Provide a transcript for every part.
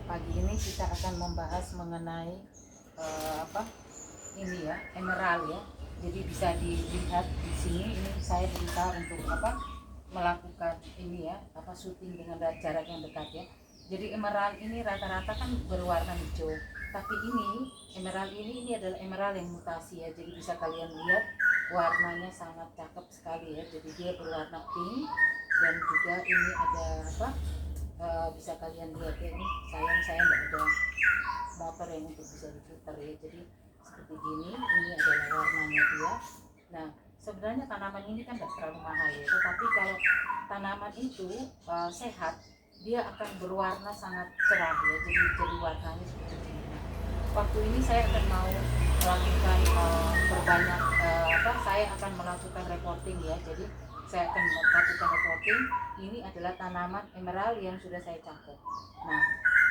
Pagi ini kita akan membahas mengenai apa ini ya, emerald ya. Jadi bisa dilihat di sini, ini saya berusaha untuk melakukan ini ya, syuting dengan jarak yang dekat ya. Jadi emerald ini rata-rata kan berwarna hijau, tapi ini emerald ini adalah emerald yang mutasi ya. Jadi bisa kalian lihat warnanya sangat cakep sekali ya. Jadi dia berwarna pink, dan juga ini ada bisa kalian lihat ya, ini saya nggak ada motor yang untuk bisa diputar ya. Jadi seperti gini, ini adalah warnanya dia. Nah, sebenarnya tanaman ini kan nggak terlalu mahal ya, tetapi kalau tanaman itu sehat, dia akan berwarna sangat cerah ya. Jadi warnanya seperti ini. Waktu ini saya akan mau melakukan perbanyak saya akan melakukan reporting ya. Jadi saya akan melakukan reporting. Ini adalah tanaman emerald yang sudah saya cangkok. Nah,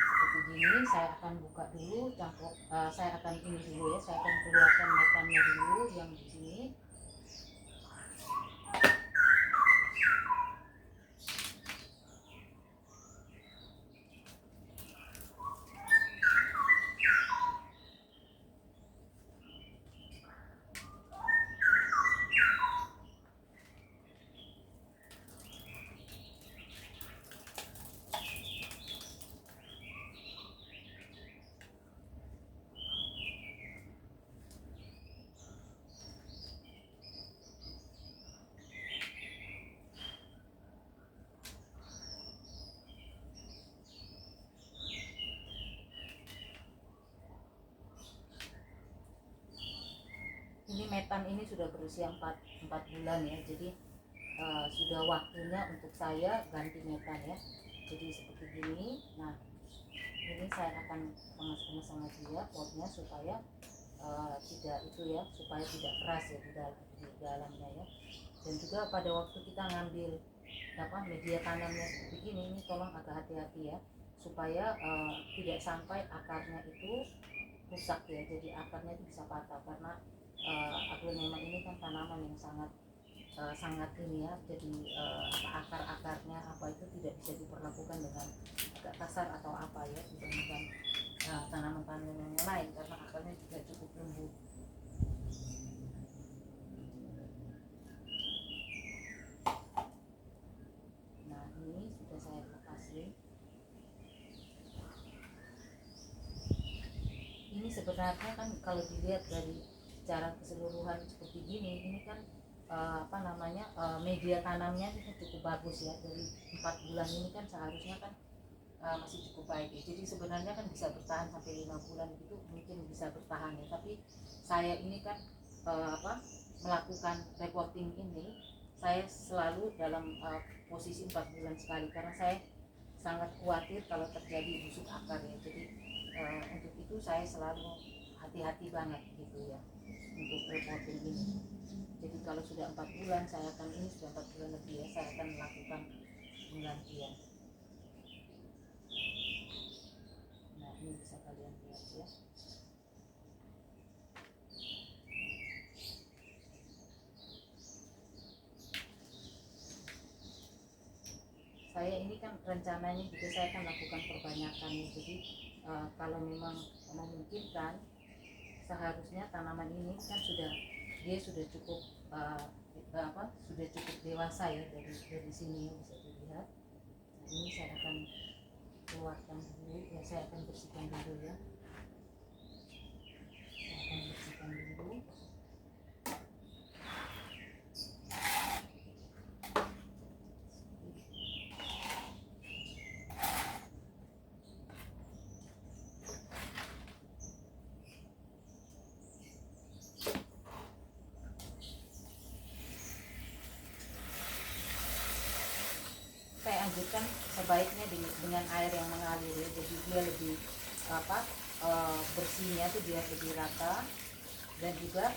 seperti gini, saya akan buka dulu cangkok. Saya akan ini dulu ya. Saya akan keluarkan metannya dulu yang di sini. Ini metan ini sudah berusia 4 bulan ya. Jadi sudah waktunya untuk saya ganti metan ya. Jadi seperti gini. Nah, ini saya akan kemas-kemas sama dia potnya supaya tidak itu ya, supaya tidak keras ya di dalamnya ya. Dan juga pada waktu kita ngambil media tanamnya seperti ini tolong agak hati-hati ya, supaya tidak sampai akarnya itu rusak ya. Jadi akarnya itu bisa patah, karena aglonema ini kan tanaman yang sangat ini ya. Jadi akar-akarnya itu tidak bisa diperlakukan dengan agak kasar atau ya dibandingkan tanaman-tanaman yang lain, karena akarnya juga cukup lembut. Nah, ini sudah saya lepasin. Ini sebenarnya kan kalau dilihat dari secara keseluruhan seperti ini kan media tanamnya itu cukup bagus ya. Dari 4 bulan ini kan seharusnya kan masih cukup baik ya. Jadi sebenarnya kan bisa bertahan sampai 5 bulan gitu, mungkin bisa bertahan ya. Tapi saya ini kan melakukan reporting ini, saya selalu dalam posisi 4 bulan sekali, karena saya sangat khawatir kalau terjadi busuk akar ya. Jadi untuk itu saya selalu hati-hati banget gitu ya untuk reporting ini. Jadi kalau sudah 4 bulan, saya akan ini sudah 4 bulan lebih ya, saya akan melakukan penggantian. Nah, ini bisa kalian lihat ya. Saya ini kan rencananya juga saya akan lakukan perbanyakan ya. Jadi kalau memang memungkinkan, seharusnya tanaman ini kan dia sudah cukup sudah cukup dewasa ya. Dari sini bisa dilihat. Nah, ini saya akan keluarkan dulu ya, saya akan bersihkan dulu ya. Saya akan bersihkan dulu. Saya anjurkan sebaiknya dengan air yang mengalir ya. Jadi dia lebih bersihnya tuh dia lebih rata. Dan juga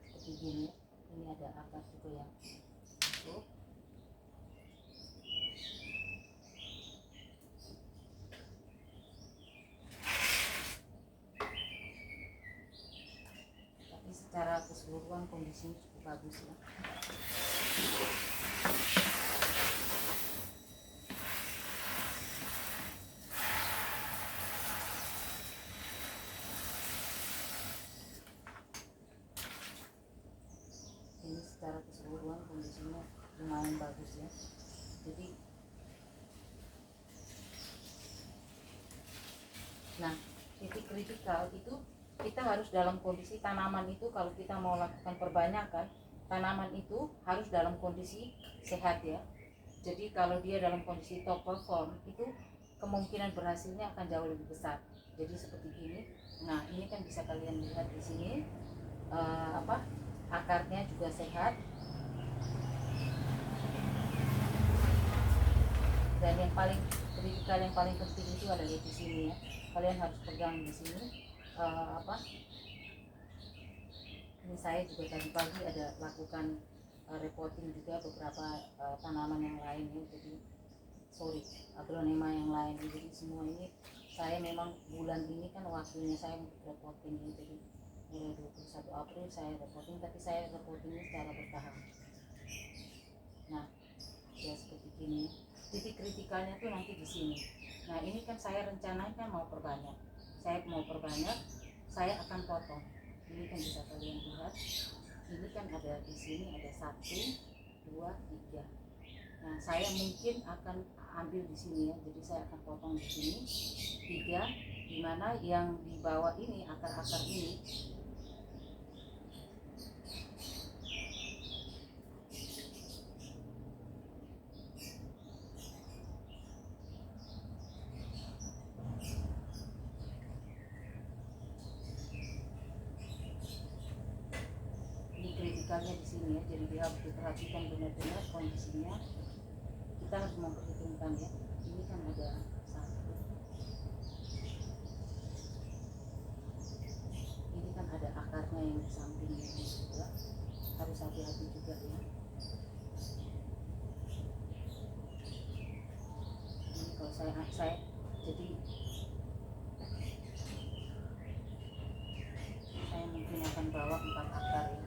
seperti gini, ini ada akar juga yang tuh. Tapi secara keseluruhan kondisinya cukup bagus ya. kondisinya lumayan bagus ya. Jadi nah, titik kritikal itu kita harus dalam kondisi tanaman itu, kalau kita mau lakukan perbanyakan, tanaman itu harus dalam kondisi sehat ya. Jadi kalau dia dalam kondisi top perform itu kemungkinan berhasilnya akan jauh lebih besar. Jadi seperti ini. Nah, ini kan bisa kalian lihat di sini akarnya juga sehat. Dan yang paling kritikal, yang paling penting itu adalah di sini ya. Kalian harus pegang di sini ini saya juga tadi pagi ada lakukan repotting juga beberapa tanaman yang lain ya. Jadi aglonema yang lain. Jadi semua ini saya memang bulan ini kan waktunya saya untuk repotting ya. Jadi mulai 21 April saya repotting, tapi saya repottingnya secara bertahap. Nah, ya seperti ini. Titik kritikalnya tuh nanti di sini. Nah, ini kan saya rencanakan mau perbanyak. Saya akan potong. Ini kan bisa kalian lihat. Ini kan ada di sini ada 1, 2, 3. Nah, saya mungkin akan ambil di sini ya. Jadi saya akan potong di sini 3, dimana yang di bawah ini akar-akar ini kritikalnya di sini ya. Jadi dia harus diperhatikan benar-benar kondisinya. Kita harus memperhitungkan ya. Ini kan ada 1. Ini kan ada akarnya yang di sampingnya juga. Harus hati-hati juga ya. Ini kalau saya jadi saya mungkin akan bawa 4 akar ya.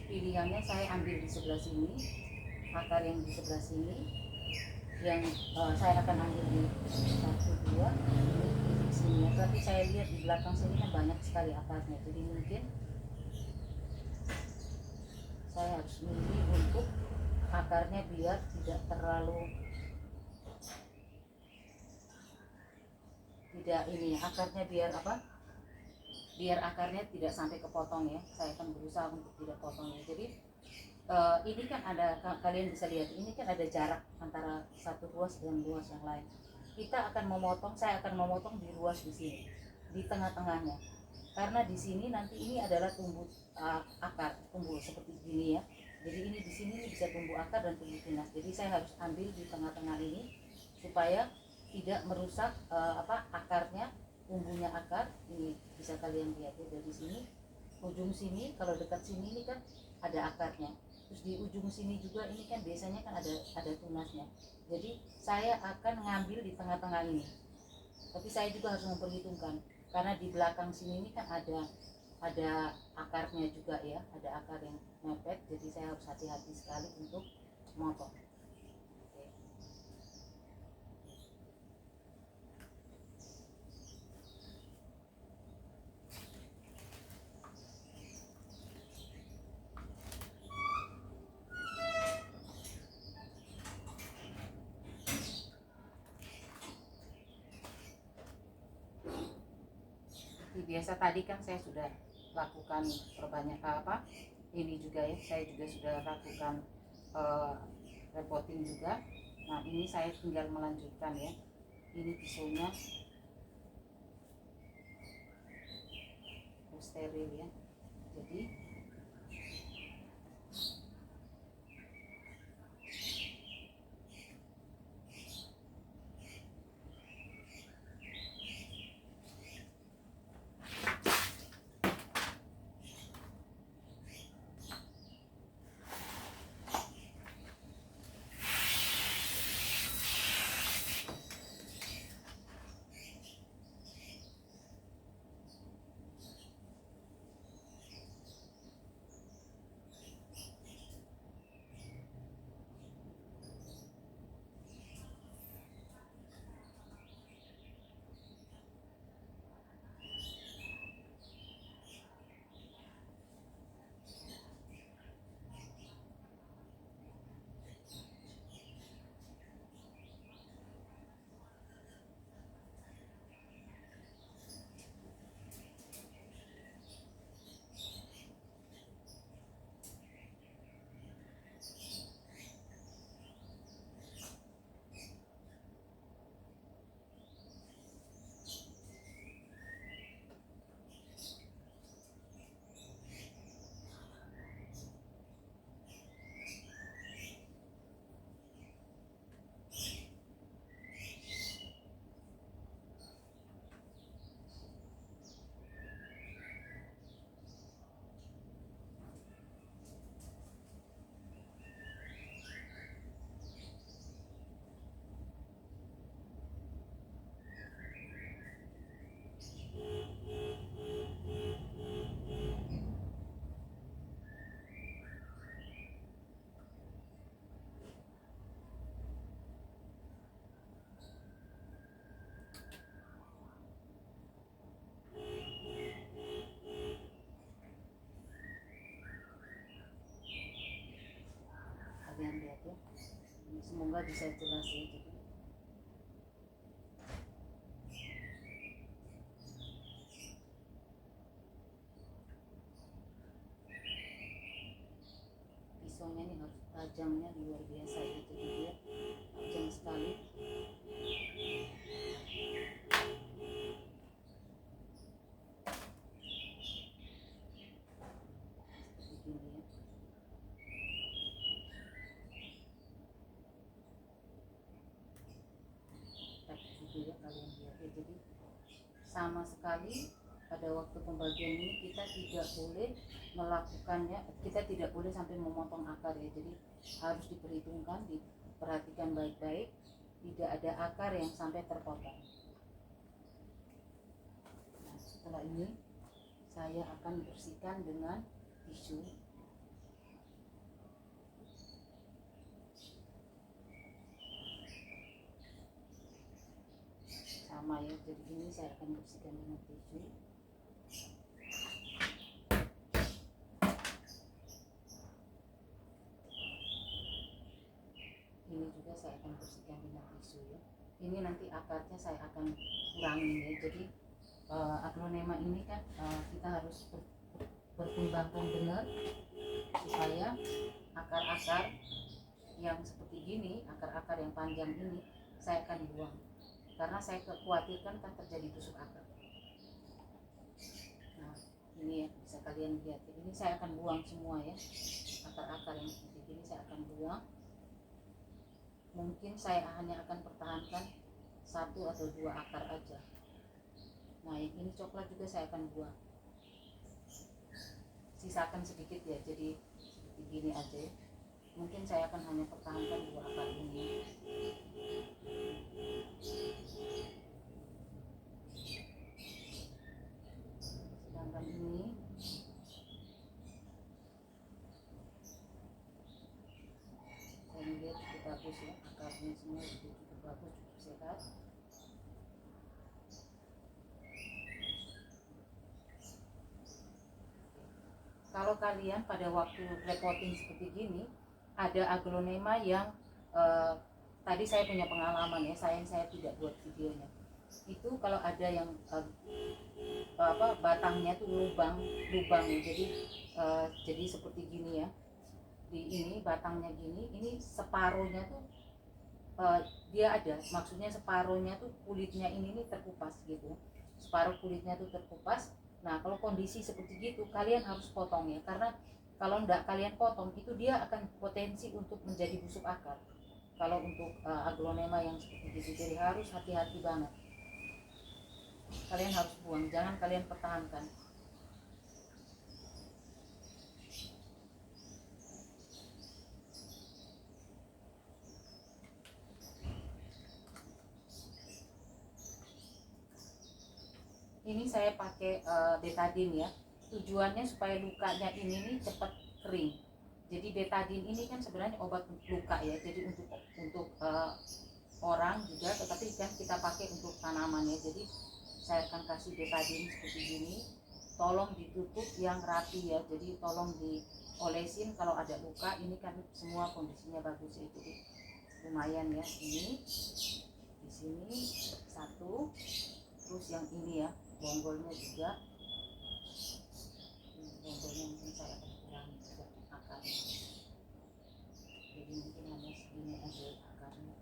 Pilihannya saya ambil di sebelah sini, akar yang di sebelah sini, yang saya akan ambil di 1, 2 di sini ya. Tapi saya lihat di belakang sini kan banyak sekali akarnya, jadi mungkin saya harus milih untuk akarnya biar tidak terlalu akarnya biar akarnya tidak sampai kepotong ya. Saya akan berusaha untuk tidak potong ya. Jadi ini kan ada, kalian bisa lihat ini kan ada jarak antara satu ruas dengan ruas yang lain. Saya akan memotong di ruas di sini, di tengah-tengahnya, karena di sini nanti ini adalah tumbuh akar, tumbuh seperti gini ya. Jadi ini di sini bisa tumbuh akar dan tumbuh tunas. Jadi saya harus ambil di tengah-tengah ini supaya tidak merusak akarnya, tumbuhnya akar. Ini bisa kalian lihat ya, dari sini ujung sini, kalau dekat sini ini kan ada akarnya, terus di ujung sini juga ini kan biasanya kan ada tunasnya. Jadi saya akan ngambil di tengah-tengah ini, tapi saya juga harus memperhitungkan karena di belakang sini ini kan ada akarnya juga ya, ada akar yang mepet. Jadi saya harus hati-hati sekali untuk memotong. Biasa tadi kan saya sudah lakukan perbanyak ini juga ya, saya juga sudah lakukan repotting juga. Nah, ini saya tinggal melanjutkan ya. Ini pisaunya steril ya. Jadi kalian lihat ya. Semoga bisa jelas ya. Jadi pisaunya ini harus tajamnya luar biasa ya, jadi dia tajam sekali. Seperti ini ya. Tapi gitu ya kalian lihat ya, jadi sama sekali pada waktu pembagian ini kita tidak boleh melakukannya, kita tidak boleh sampai memotong akar ya. Jadi harus diperhitungkan, diperhatikan baik-baik, tidak ada akar yang sampai terpotong. Nah, setelah ini saya akan bersihkan dengan tisu. Sama ya, jadi ini saya akan bersihkan dengan tisu. Ini juga saya akan bersihkan dengan tisu ya. Ini nanti akarnya saya akan kurangin ya. Jadi aglonema ini kan kita harus pertimbangkan benar supaya akar-akar yang seperti gini, akar-akar yang panjang ini saya akan buang, karena saya khawatirkan kan terjadi tusuk akar. Nah ini ya, bisa kalian lihat ya. Ini saya akan buang semua ya, akar-akar yang seperti ini saya akan buang. Mungkin saya hanya akan pertahankan 1 atau 2 akar aja. Nah ini coklat juga saya akan buang, sisakan sedikit ya, jadi seperti gini aja ya. Mungkin saya akan hanya pertahankan 2 akar ini. Sedangkan ini saya lihat cukup bagus ya, akarnya semua cukup bagus, cukup sehat. Kalau kalian pada waktu repotting seperti gini ada aglonema yang tadi saya punya pengalaman ya, saya tidak buat videonya. Itu kalau ada yang batangnya tuh lubang ya, jadi seperti gini ya. Di ini batangnya gini, ini separuhnya tuh dia ada, maksudnya separuhnya tuh kulitnya ini nih terkupas gitu. Separuh kulitnya tuh terkupas. Nah kalau kondisi seperti gitu kalian harus potong ya, karena kalau enggak kalian potong itu dia akan potensi untuk menjadi busuk akar. Kalau untuk aglonema yang seperti itu, jadi harus hati-hati banget. Kalian harus buang, jangan kalian pertahankan. Ini saya pakai betadine ya. Tujuannya supaya lukanya ini nih cepat kering. Jadi betadine ini kan sebenarnya obat luka ya. Jadi untuk orang juga, tetapi kan kita pakai untuk tanaman ya. Jadi saya akan kasih betadine seperti ini. Tolong ditutup yang rapi ya. Jadi tolong diolesin kalau ada luka. Ini kan semua kondisinya bagus ya. Jadi lumayan ya. Ini di sini 1, terus yang ini ya, bonggolnya juga. Bonggolnya mungkin saya akan kurangi juga akarnya. Jadi mungkin hanya segini aja akarnya.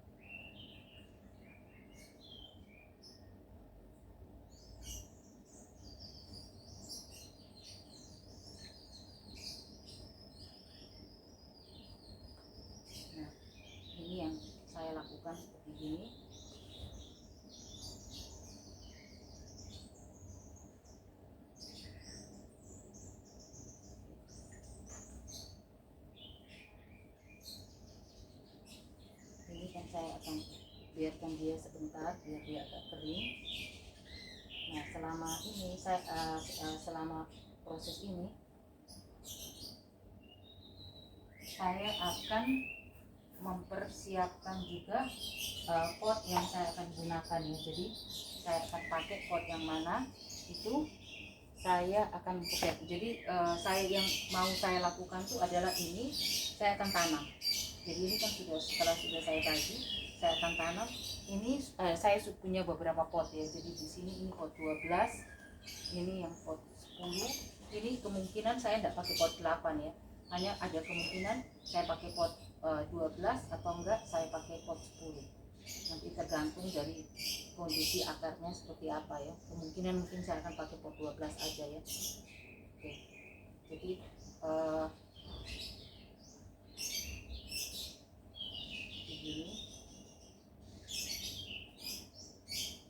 Nah, ini yang saya lakukan seperti ini. Saya akan biarkan dia sebentar biar dia agak kering. Nah selama ini selama proses ini saya akan mempersiapkan juga pot yang saya akan gunakan ya. Jadi saya akan pakai pot yang mana itu saya akan pakai. Jadi saya yang mau saya lakukan itu adalah ini, saya akan tanam. Jadi ini kan setelah saya bagi, saya akan tanam. Ini saya punya beberapa pot ya. Jadi di sini ini pot 12, ini yang pot 10. Ini kemungkinan saya tidak pakai pot 8 ya. Hanya ada kemungkinan saya pakai pot 12 atau enggak saya pakai pot 10. Nanti tergantung dari kondisi akarnya seperti apa ya. Kemungkinan mungkin saya akan pakai pot 12 aja ya. Oke. Jadi begini.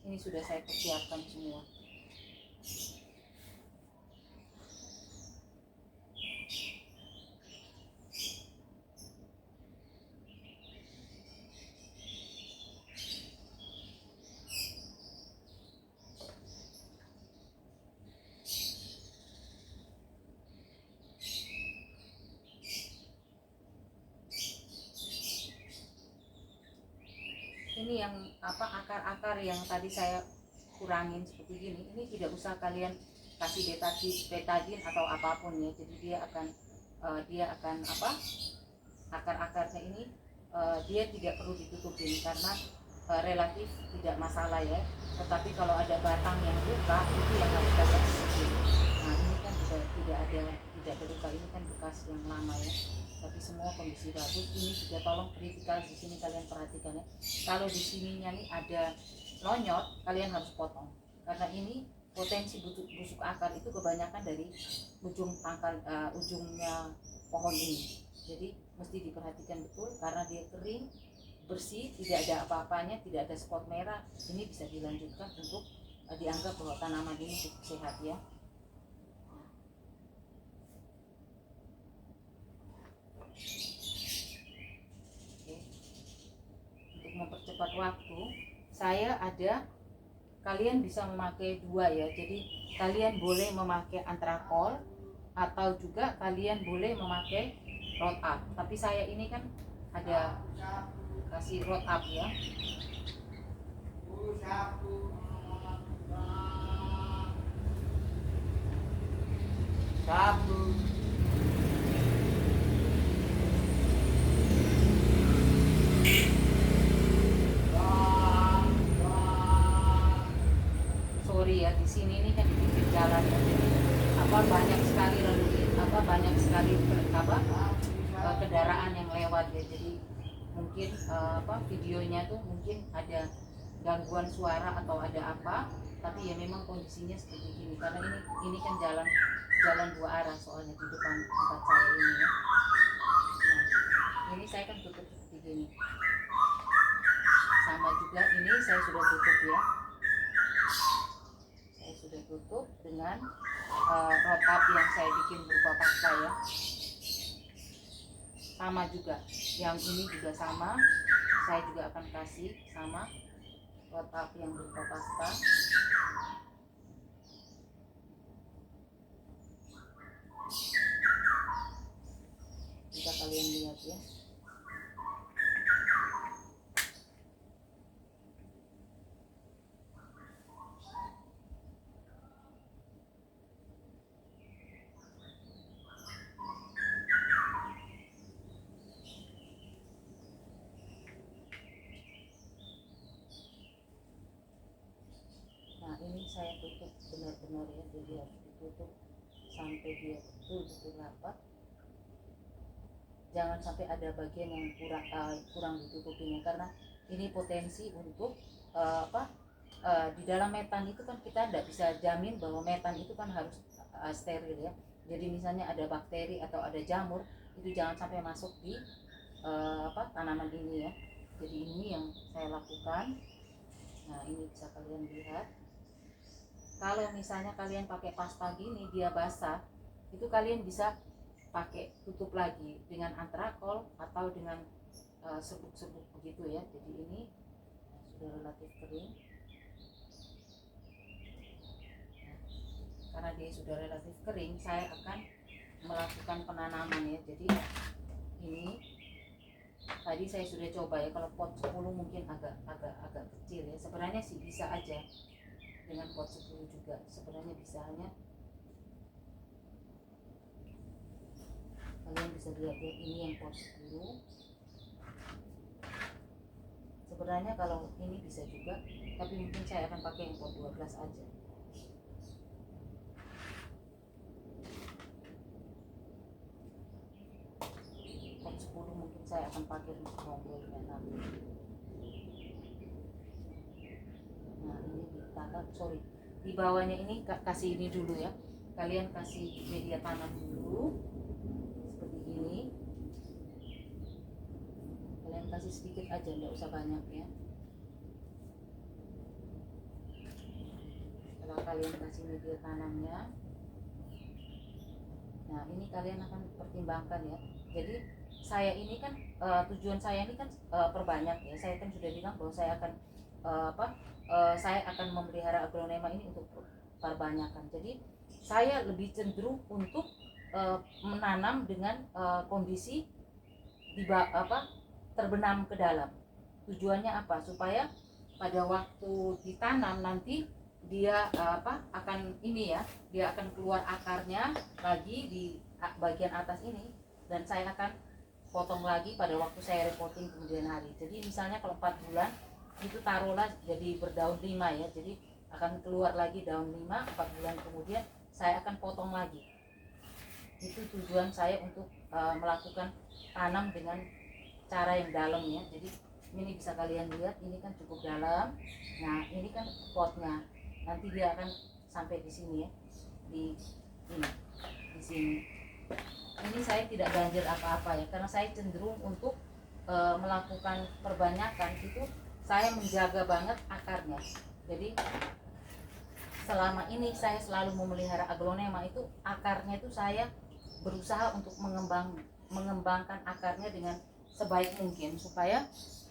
Ini sudah saya persiapkan semua. Ini yang akar-akar yang tadi saya kurangin seperti gini, ini tidak usah kalian kasih betadin atau apapun ya. Jadi dia akan akar-akarnya ini dia tidak perlu ditutupin karena relatif tidak masalah ya. Tetapi kalau ada batang yang luka itu yang harus kita tutupin. Nah ini kan tidak terluka, ini kan bekas yang lama ya. Tapi semua kondisi bagus. Ini juga tolong kritikal di sini kalian perhatikan ya. Kalau di sininya nih ada lonyot, kalian harus potong karena ini potensi busuk akar itu kebanyakan dari ujungnya pohon ini. Jadi mesti diperhatikan betul karena dia kering, bersih, tidak ada apa-apanya, tidak ada spot merah. Ini bisa dilanjutkan untuk dianggap bahwa tanaman ini cukup sehat ya. Mempercepat waktu, kalian bisa memakai dua ya. Jadi kalian boleh memakai antrakol atau juga kalian boleh memakai root up. Tapi saya ini kan ada kasih root up ya. Sorry ya, di sini ini kan di pinggir jalan ya. Jadi banyak sekali kendaraan yang lewat ya. Jadi mungkin videonya tuh mungkin ada gangguan suara atau ada apa, tapi ya memang kondisinya seperti ini karena ini kan jalan dua arah soalnya di depan tempat saya ini ya. Nah ini saya kan tutup seperti gini, sama juga ini saya sudah tutup ya. Saya sudah tutup dengan root up yang saya bikin berupa pasta ya. Sama juga, yang ini juga sama, saya juga akan kasih sama root up yang berupa pasta. Bisa kalian lihat ya. Nah ini saya tutup benar-benar ya, jadi harus ditutup sampai dia betul-betul rapat. Jangan sampai ada bagian yang kurang ditutupinya karena ini potensi untuk di dalam metan itu kan kita tidak bisa jamin bahwa metan itu kan harus steril ya. Jadi misalnya ada bakteri atau ada jamur itu jangan sampai masuk di tanaman ini ya. Jadi ini yang saya lakukan. Nah ini bisa kalian lihat. Kalau misalnya kalian pakai pasta gini dia basah, itu kalian bisa pakai tutup lagi dengan antrakol atau dengan serbuk-serbuk begitu ya. Jadi ini sudah relatif kering. Karena dia sudah relatif kering, saya akan melakukan penanaman ya. Jadi ini tadi saya sudah coba ya, kalau pot 10 mungkin agak kecil ya. Sebenarnya sih bisa aja dengan pot 10 juga, sebenarnya bisa. Hanya kalian bisa lihat ya, ini yang pot 10 Sebenarnya kalau ini bisa juga, tapi mungkin saya akan pakai yang pot 12 aja. Pot 10 mungkin saya akan pakai untuk ngobrolnya nanti. Nah ini ditata, sorry, di bawahnya ini kasih ini dulu ya, kalian kasih media tanam dulu seperti ini. Kalian kasih sedikit aja, nggak usah banyak ya. Setelah kalian kasih media tanamnya, nah ini kalian akan pertimbangkan ya. Jadi saya ini kan tujuan saya ini kan perbanyak ya. Saya kan sudah bilang bahwa saya akan saya akan memelihara aglonema ini untuk perbanyakan. Jadi saya lebih cenderung untuk menanam dengan kondisi terbenam ke dalam. Tujuannya apa? Supaya pada waktu ditanam nanti dia akan ini ya, dia akan keluar akarnya lagi di bagian atas ini, dan saya akan potong lagi pada waktu saya repotting kemudian hari. Jadi misalnya kalau 4 bulan itu taruhlah jadi berdaun 5 ya, jadi akan keluar lagi daun 5, 4 bulan kemudian saya akan potong lagi. Itu tujuan saya untuk melakukan tanam dengan cara yang dalam ya. Jadi ini bisa kalian lihat, ini kan cukup dalam. Nah ini kan potnya, nanti dia akan sampai di sini ya, di sini. Ini saya tidak ganjil apa-apa ya, karena saya cenderung untuk melakukan perbanyakan itu saya menjaga banget akarnya. Jadi selama ini saya selalu memelihara aglonema itu akarnya itu saya berusaha untuk mengembangkan akarnya dengan sebaik mungkin, supaya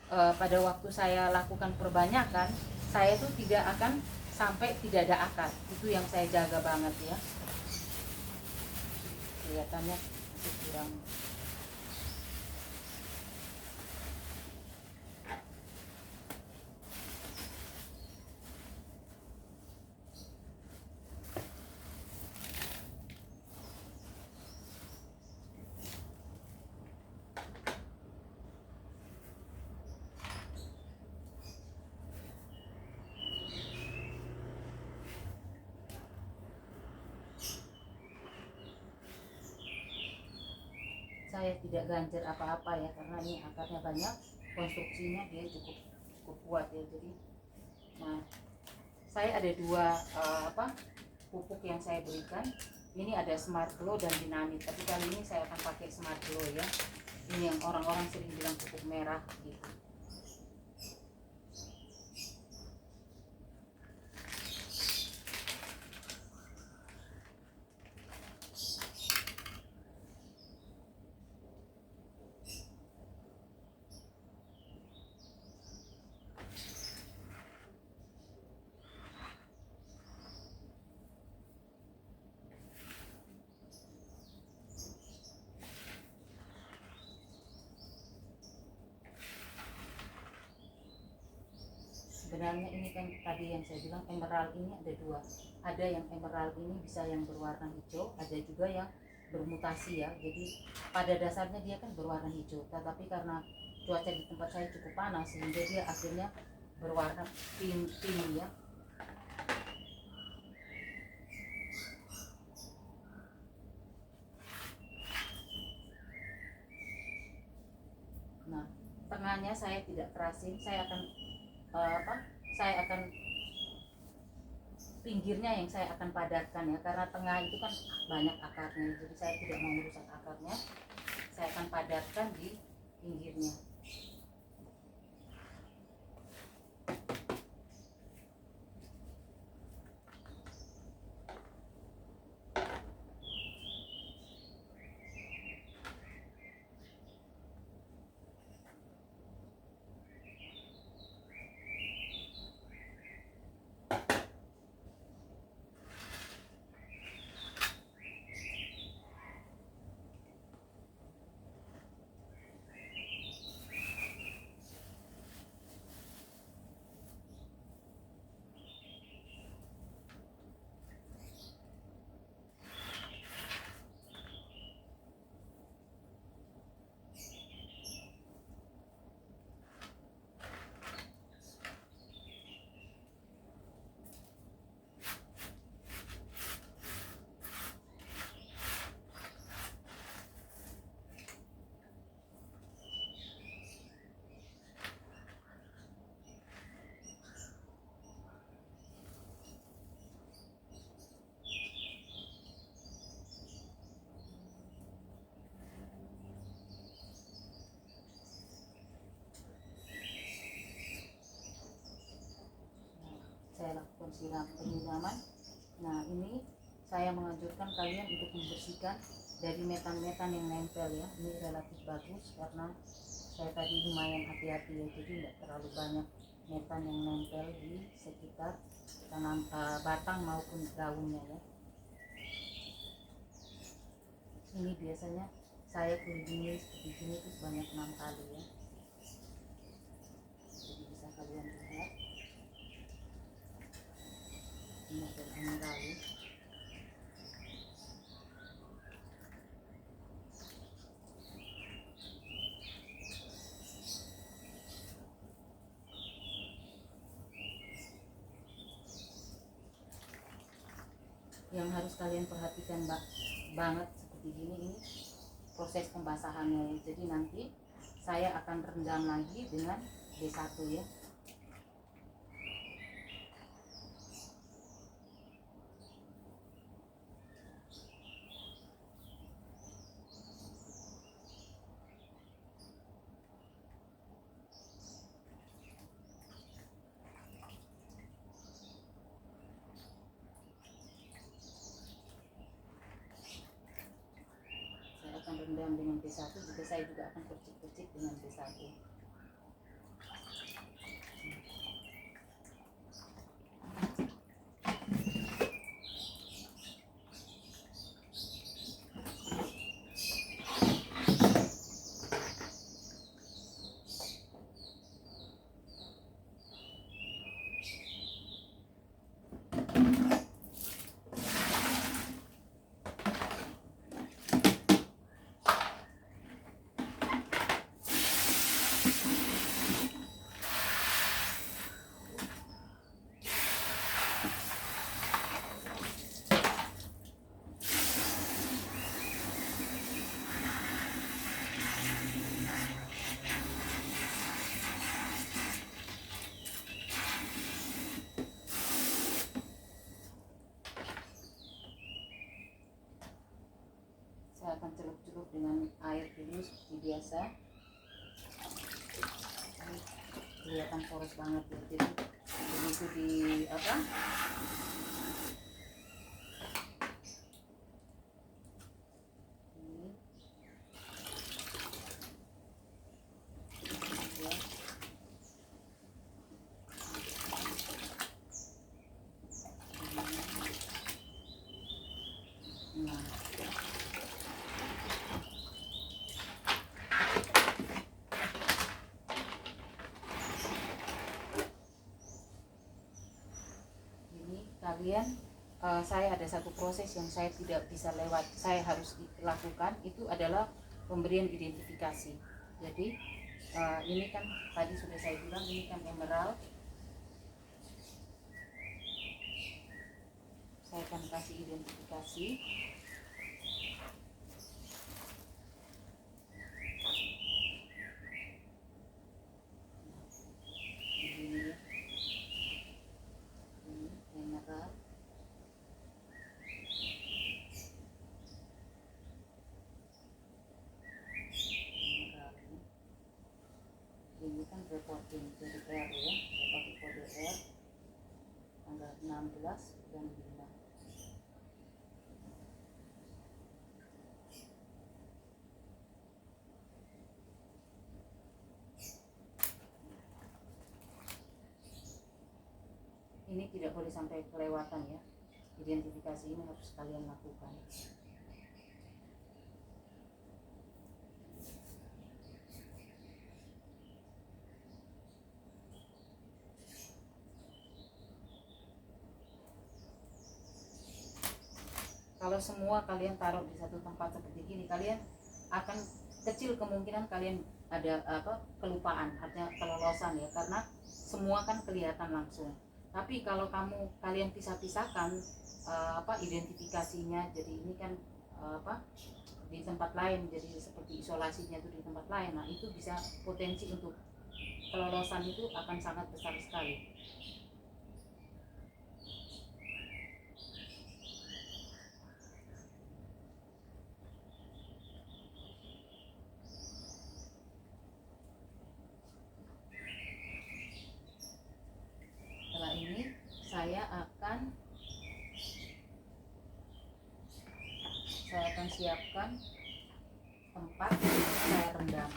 pada waktu saya lakukan perbanyakan saya itu tidak akan sampai tidak ada akar. Itu yang saya jaga banget ya. Kelihatannya masih kurang. Saya tidak ganjar apa-apa ya, karena ini akarnya banyak, konstruksinya dia cukup kuat ya. Jadi nah saya ada dua pupuk yang saya berikan. Ini ada Smart Glow dan Dinamit, tapi kali ini saya akan pakai Smart Glow ya. Ini yang orang-orang sering bilang pupuk merah gitu. Sebenarnya ini kan tadi yang saya bilang emerald ini ada dua, ada yang emerald ini bisa yang berwarna hijau, ada juga yang bermutasi ya. Jadi pada dasarnya dia kan berwarna hijau, tetapi karena cuaca di tempat saya cukup panas sehingga dia akhirnya berwarna pink ya. Nah tengahnya saya tidak kerasin, saya akan pinggirnya yang saya akan padatkan ya, karena tengah itu kan banyak akarnya, jadi saya tidak mau merusak akarnya. Saya akan padatkan di pinggirnya. penyiraman. Nah ini saya menganjurkan kalian untuk membersihkan dari metan-metan yang nempel ya. Ini relatif bagus karena saya tadi lumayan hati-hati ya, jadi tidak terlalu banyak metan yang nempel di sekitar batang maupun daunnya ya. Ini biasanya saya kelilingi seperti ini tuh sebanyak 6 kali ya, jadi bisa kalian lihat ini ada emerald ya. Yang harus kalian perhatikan banget seperti ini proses pembasahannya ya. Jadi nanti saya akan rendam lagi dengan B1 ya. Akan rendam dengan B1, juga saya juga akan percik-percik dengan B1. Saya akan celup-celup dengan air dulu seperti biasa. Ini kelihatan poros banget ya, jadi begitu di apa ini ya. Nah kalian saya ada satu proses yang saya tidak bisa lewat, saya harus lakukan, itu adalah pemberian identifikasi. Jadi ini kan tadi sudah saya bilang ini kan emerald, saya akan kasih identifikasi. Ini kan reporting dari R ya, saya pakai kode R tanggal 16 bulan 5. Ini tidak boleh sampai kelewatan ya, identifikasi ini harus kalian lakukan. Kalau semua kalian taruh di satu tempat seperti ini, kalian akan kecil kemungkinan kalian ada kelupaan, artinya kelolosan ya, karena semua kan kelihatan langsung. Tapi kalau kalian pisah-pisahkan identifikasinya, jadi ini kan di tempat lain, jadi seperti isolasinya itu di tempat lain, nah itu bisa potensi untuk kelolosan itu akan sangat besar sekali. Setelah ini saya akan siapkan tempat untuk saya rendam.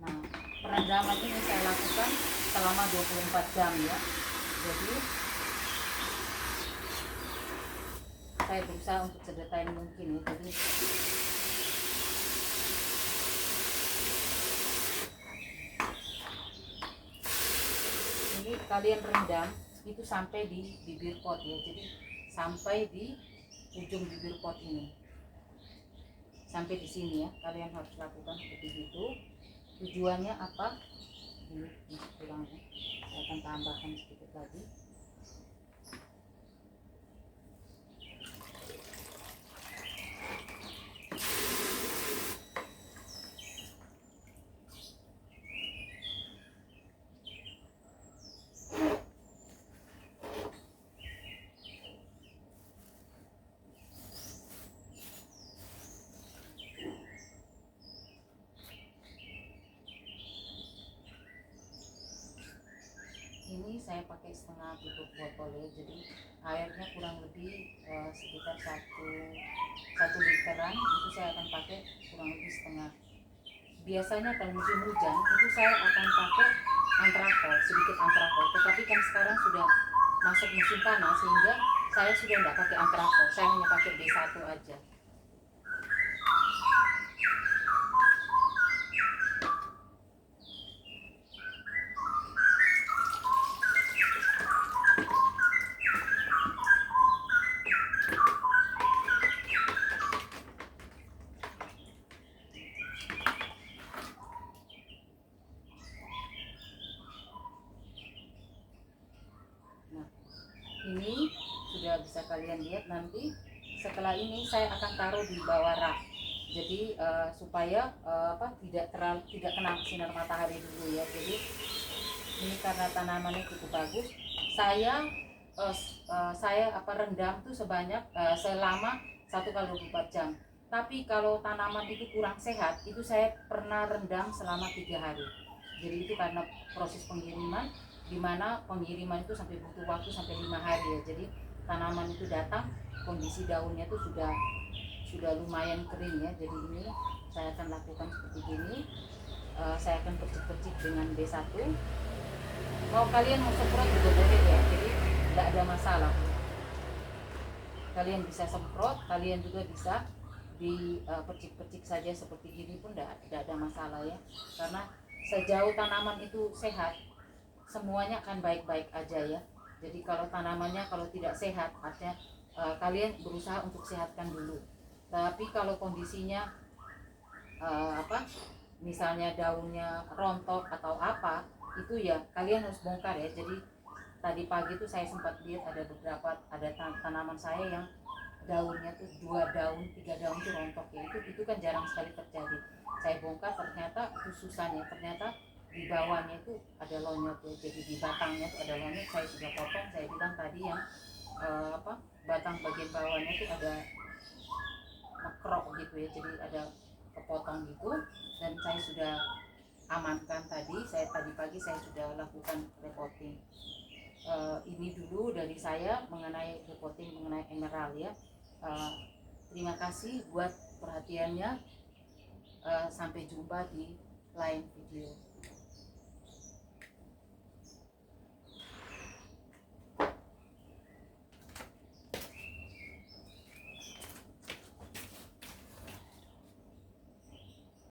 Nah, perendaman ini saya lakukan selama 24 jam ya. Jadi saya berusaha untuk sedetail mungkin ya. Jadi ini kalian rendam itu sampai di bibir pot ya. Jadi sampai di ujung bibir pot ini, sampai di sini ya. Kalian harus lakukan seperti itu. Tujuannya apa? Ini kurangnya saya akan tambahkan sedikit lagi. Ini saya pakai setengah tutup botol ya, jadi airnya kurang lebih sekitar satu literan. Itu saya akan pakai kurang lebih setengah. Biasanya kalau musim hujan itu saya akan pakai antrakol, sedikit antrakol. Tetapi kan sekarang sudah masuk musim panas sehingga saya sudah tidak pakai antrakol, saya hanya pakai B1 aja. Ini sudah bisa kalian lihat. Nanti setelah ini saya akan taruh di bawah rak, jadi supaya tidak kena sinar matahari dulu ya. Jadi ini karena tanamannya cukup bagus, saya rendam tuh sebanyak selama 1 kali 24 jam. Tapi kalau tanaman itu kurang sehat, itu saya pernah rendam selama 3 hari. Jadi itu karena proses pengiriman, dimana pengiriman itu sampai butuh waktu sampai 5 hari ya. Jadi tanaman itu datang, kondisi daunnya itu sudah lumayan kering ya. Jadi ini saya akan lakukan seperti ini. Saya akan percik-percik dengan B1. Mau kalian mau semprot juga boleh ya, jadi tidak ada masalah. Kalian bisa semprot, kalian juga bisa dipercik-percik saja seperti ini pun tidak ada masalah ya. Karena sejauh tanaman itu sehat, semuanya akan baik-baik aja ya. Jadi kalau tanamannya kalau tidak sehat, artinya kalian berusaha untuk sehatkan dulu. Tapi kalau kondisinya misalnya daunnya rontok atau apa, itu ya kalian harus bongkar ya. Jadi tadi pagi tuh saya sempat lihat ada tanaman saya yang daunnya tuh 2 daun 3 daun tuh rontok ya. Itu kan jarang sekali terjadi. Saya bongkar, ternyata itu susahnya, ternyata di bawahnya itu ada lonyot ya. Jadi di batangnya tuh ada lonyot, saya sudah potong. Saya bilang tadi yang batang bagian bawahnya itu ada mekrok gitu ya, jadi ada kepotong gitu. Dan saya sudah amankan tadi. Tadi pagi saya sudah lakukan repotting. Ini dulu dari saya mengenai repotting mengenai emerald ya. Terima kasih buat perhatiannya. Sampai jumpa di lain video.